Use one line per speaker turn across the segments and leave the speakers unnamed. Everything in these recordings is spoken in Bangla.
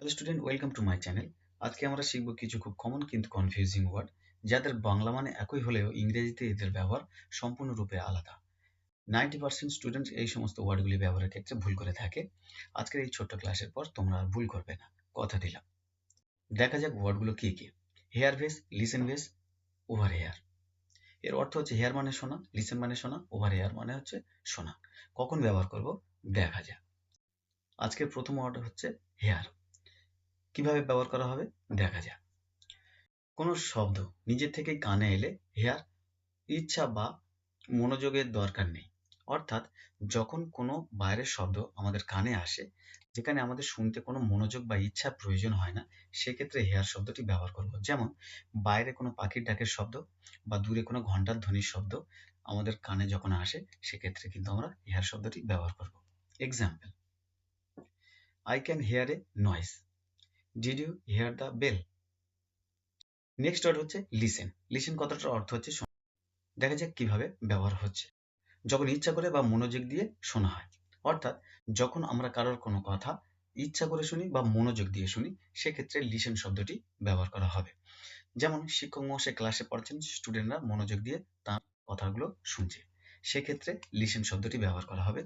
Hello student, welcome to my channel. আজকে আমরা শিখব কিছু খুব কমন কিন্তু কনফিউজিং ওয়ার্ড, যাদের বাংলা মানে একই হলেও ইংরেজিতে এদের ব্যবহার সম্পূর্ণরূপে আলাদা। 90% স্টুডেন্ট এই সমস্ত ওয়ার্ডগুলি ব্যবহারের ক্ষেত্রে ভুল করে থাকে। আজকের এই ছোট্ট ক্লাসের পর তোমরা আর ভুল করবে না, কথা দিলাম। দেখা যাক ওয়ার্ডগুলো কি কি। Hear vs, listen vs, over here. এর অর্থ হচ্ছে হেয়ার মানে শোনা, লিসেন মানে শোনা, ওভার হেয়ার মানে হচ্ছে শোনা। কখন ব্যবহার করব দেখা যাক। আজকের প্রথম ওয়ার্ড হচ্ছে হেয়ার। কিভাবে ব্যবহার করা হবে দেখা যাক। কোনো শব্দ নিজের থেকে কানে এলে হেয়ার ইচ্ছা বা মনোযোগের দরকার নেই। অর্থাৎ যখন কোনো বাইরের শব্দ আমাদের কানে আসে, যেখানে আমাদের শুনতে কোনো মনোযোগ বা ইচ্ছার প্রয়োজন হয় না, সেক্ষেত্রে হেয়ার শব্দটি ব্যবহার করব। যেমন বাইরে কোনো পাখির ডাকের শব্দ বা দূরে কোনো ঘন্টার ধ্বনির শব্দ আমাদের কানে যখন আসে, সেক্ষেত্রে কিন্তু আমরা হেয়ার শব্দটি ব্যবহার করব। Example, I can hear a noise. Did you hear the bell? Next word হচ্ছে লিসেন। লিসেন কথাটার অর্থ হচ্ছে শোনা। দেখা যাক কিভাবে ব্যবহার হচ্ছে। যখন ইচ্ছা করে বা মনোযোগ দিয়ে শোনা হয়, অর্থাৎ যখন আমরা কারোর কোনো কথা ইচ্ছা করে শুনি বা মনোযোগ দিয়ে শুনি, সেক্ষেত্রে লিসেন শব্দটি ব্যবহার করা হবে। যেমন শিক্ষক মহাশয় ক্লাসে পড়াচ্ছেন, স্টুডেন্টরা মনোযোগ দিয়ে তার কথাগুলো শুনছে, সেক্ষেত্রে লিসেন শব্দটি ব্যবহার করা হবে।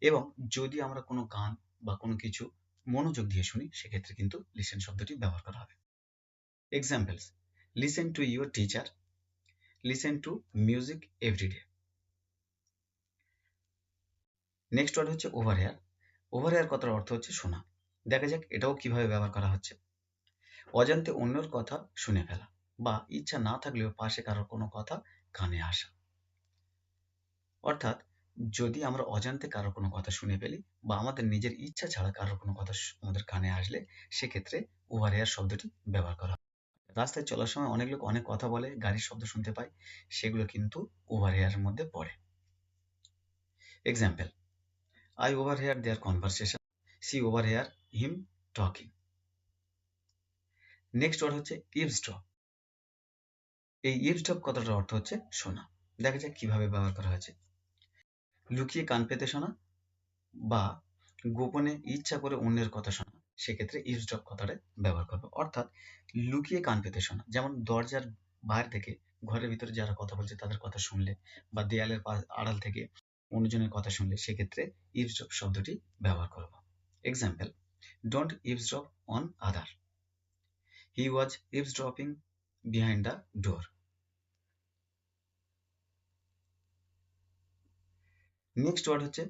এবং যদি আমরা কোনো গান বা কোনো কিছু মনোযোগ দিয়ে শুনি, সেক্ষেত্রে কিন্তু লিসেন শব্দটি ব্যবহার করা হবে। Examples, listen to your teacher, listen to music everyday. Next word হচ্ছে ওভার হেয়ার। ওভার হেয়ার কথার অর্থ হচ্ছে শোনা। দেখা যাক এটাও কিভাবে ব্যবহার করা হচ্ছে। অজান্তে অন্যের কথা শুনে ফেলা বা ইচ্ছা না থাকলেও পাশে কারোর কোনো কথা কানে আসা। অর্থাৎ যদি আমরা অজান্তে কারোর কোনো কথা শুনে ফেলি বা আমাদের নিজের ইচ্ছা ছাড়া কারোর কোনো কথা আমাদের কানে আসলে, সেক্ষেত্রে ওভার হেয়ার শব্দটি ব্যবহার করা হয়। রাস্তায় চলার সময় অনেক লোক অনেক কথা বলে, গাড়ির শব্দ শুনতে পায়, সেগুলো কিন্তু ওভার হেয়ারের মধ্যে পড়ে। Example, I overheard their conversation. She overheard him talking. Next word হচ্ছে eavesdrop. এই eavesdrop কথাটার অর্থ হচ্ছে শোনা। দেখা যাক কিভাবে ব্যবহার করা হয়েছে। লুকিয়ে কান পেতে শোনা বা গোপনে ইচ্ছা করে অন্যের কথা শোনা, সেক্ষেত্রে eavesdrop কথাটা ব্যবহার করবে। অর্থাৎ লুকিয়ে কান পেতে শোনা, যেমন দরজার বাইরে থেকে ঘরের ভিতরে যারা কথা বলছে তাদের কথা শুনলে বা দেয়ালের আড়াল থেকে অন্যজনের কথা শুনলে, সেক্ষেত্রে eavesdrop শব্দটি ব্যবহার করব। Example, don't eavesdrop on other. He was eavesdropping behind the door. Next word হচ্ছে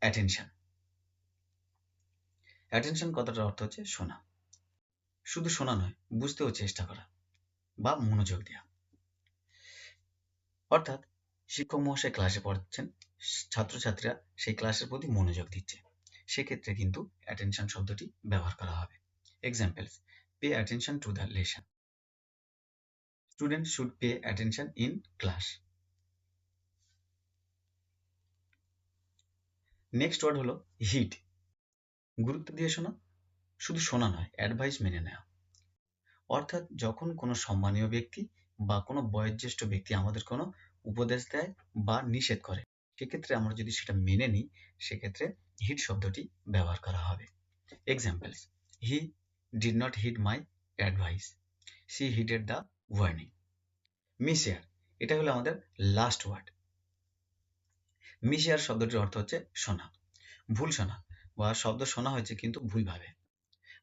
অ্যাটেনশন। অ্যাটেনশন কথাটার অর্থ হচ্ছে শোনা। শুধু শোনা নয়, বুঝতেও চেষ্টা করা বা মনোযোগ দেওয়া। অর্থাৎ শিক্ষক মহাশয় ক্লাসে পড়াচ্ছেন, ছাত্রছাত্রীরা সেই ক্লাসের প্রতি মনোযোগ দিচ্ছে, সেক্ষেত্রে কিন্তু অ্যাটেনশন শব্দটি ব্যবহার করা হবে। Examples, pay attention to the lesson. Student should pay attention in class. Next word হলো হিট। গুরুত্ব দিয়ে শোনা, শুধু শোনা নয়, অ্যাডভাইস মেনে নেওয়া। অর্থাৎ যখন কোনো সম্মানীয় ব্যক্তি বা কোনো বয়োজ্যেষ্ঠ ব্যক্তি আমাদের কোনো উপদেশ দেয় বা নিষেধ করে, সেক্ষেত্রে আমরা যদি সেটা মেনে নিই, সেক্ষেত্রে হিট শব্দটি ব্যবহার করা হবে। Examples, he did not hid my advice, she hided the warning. Mishear, এটা হলো আমাদের লাস্ট ওয়ার্ড। মিসহেয়ার শব্দটির অর্থ হচ্ছে শোনা, ভুল শোনা বা শব্দ শোনা হয়েছে কিন্তু ভুলভাবে।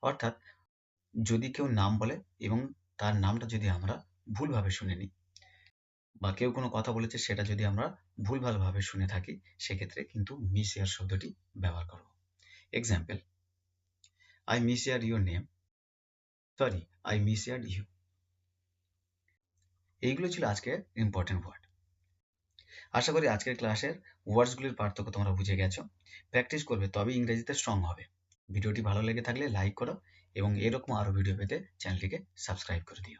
অর্থাৎ যদি কেউ নাম বলে এবং তার নামটা যদি আমরা ভুলভাবে শুনে নিই, বা কেউ কোনো কথা বলেছে সেটা যদি আমরা ভুলভালভাবে শুনে থাকি, সেক্ষেত্রে কিন্তু মিসহেয়ার শব্দটি ব্যবহার করব। Example, I mishear your name, sorry I misheard you. এইগুলো ছিল আজকের ইম্পর্টেন্ট ওয়ার্ড। আশা করি আজকের ক্লাসের ওয়ার্ডসগুলির পার্থক্য তোমরা বুঝে গেছো। প্র্যাকটিস করবে তবে ইংরেজিতে স্ট্রং হবে। ভিডিওটি ভালো লেগে থাকলে লাইক করো এবং এরকম আরও ভিডিও পেতে চ্যানেলটিকে সাবস্ক্রাইব করে দিও।